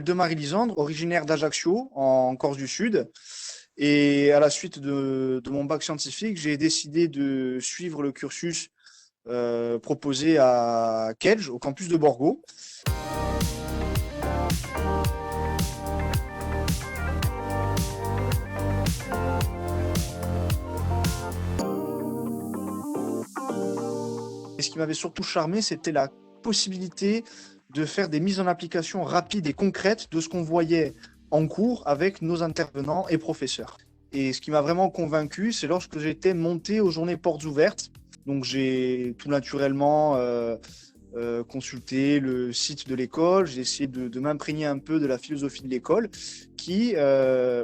de Marie-Lisandre, originaire d'Ajaccio, en Corse du Sud. Et à la suite de mon bac scientifique, j'ai décidé de suivre le cursus proposé à Kedge, au campus de Borgo. Et ce qui m'avait surtout charmé, c'était la possibilité de faire des mises en application rapides et concrètes de ce qu'on voyait en cours avec nos intervenants et professeurs. Et ce qui m'a vraiment convaincu, c'est lorsque j'étais monté aux journées portes ouvertes. Donc j'ai tout naturellement consulté le site de l'école, j'ai essayé de m'imprégner un peu de la philosophie de l'école qui,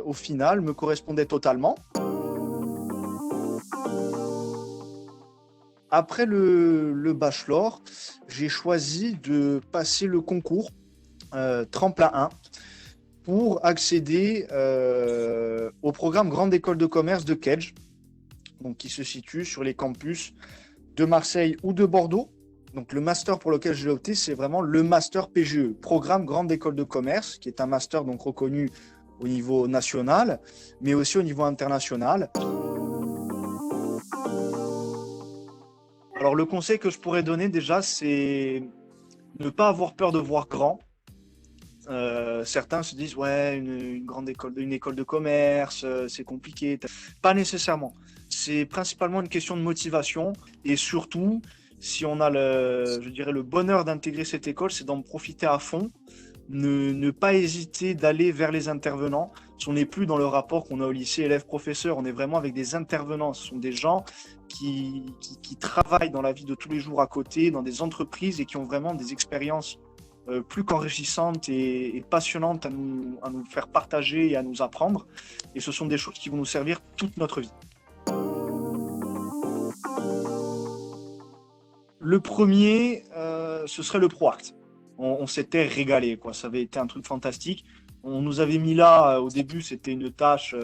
au final, me correspondait totalement. Après le bachelor, j'ai choisi de passer le concours Tremplin 1 pour accéder au programme Grande École de Commerce de Kedge, donc qui se situe sur les campus de Marseille ou de Bordeaux. Donc le master pour lequel j'ai opté, c'est vraiment le master PGE, Programme Grande École de Commerce, qui est un master donc reconnu au niveau national, mais aussi au niveau international. Alors le conseil que je pourrais donner déjà, c'est ne pas avoir peur de voir grand. Certains se disent ouais, une école de commerce, c'est compliqué. Pas nécessairement. C'est principalement une question de motivation et surtout, si on a le bonheur d'intégrer cette école, c'est d'en profiter à fond. Ne pas hésiter d'aller vers les intervenants. On n'est plus dans le rapport qu'on a au lycée élève-professeur, on est vraiment avec des intervenants. Ce sont des gens qui travaillent dans la vie de tous les jours à côté, dans des entreprises et qui ont vraiment des expériences plus qu'enrichissantes et passionnantes à nous faire partager et à nous apprendre. Et ce sont des choses qui vont nous servir toute notre vie. Le premier, ce serait le ProAct. On s'était régalé, quoi. Ça avait été un truc fantastique. On nous avait mis là, au début, c'était une tâche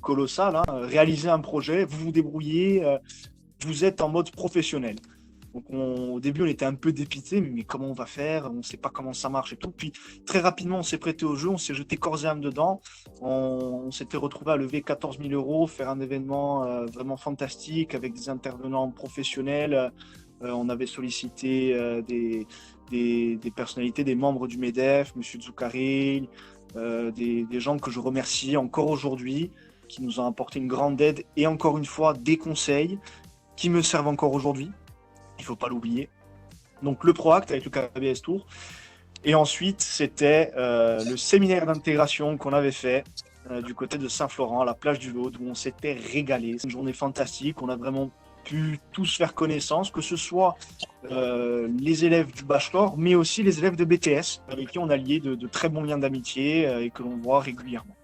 colossale. Hein. Réaliser un projet, vous vous débrouillez, vous êtes en mode professionnel. Donc au début, on était un peu dépité, mais comment on va faire? On ne sait pas comment ça marche et tout. Puis très rapidement, on s'est prêté au jeu, on s'est jeté corps et âme dedans. On s'était retrouvé à lever 14 000 €, faire un événement vraiment fantastique avec des intervenants professionnels. On avait sollicité des personnalités, des membres du MEDEF, M. Zoukaril, des gens que je remercie encore aujourd'hui, qui nous ont apporté une grande aide et encore une fois des conseils qui me servent encore aujourd'hui. Il ne faut pas l'oublier. Donc le ProAct avec le KBS Tour. Et ensuite, c'était le séminaire d'intégration qu'on avait fait du côté de Saint-Florent, à la plage du Lot, où on s'était régalé. C'est une journée fantastique. On a vraiment pu tous faire connaissance, que ce soit les élèves du bachelor, mais aussi les élèves de BTS, avec qui on a lié de très bons liens d'amitié et que l'on voit régulièrement.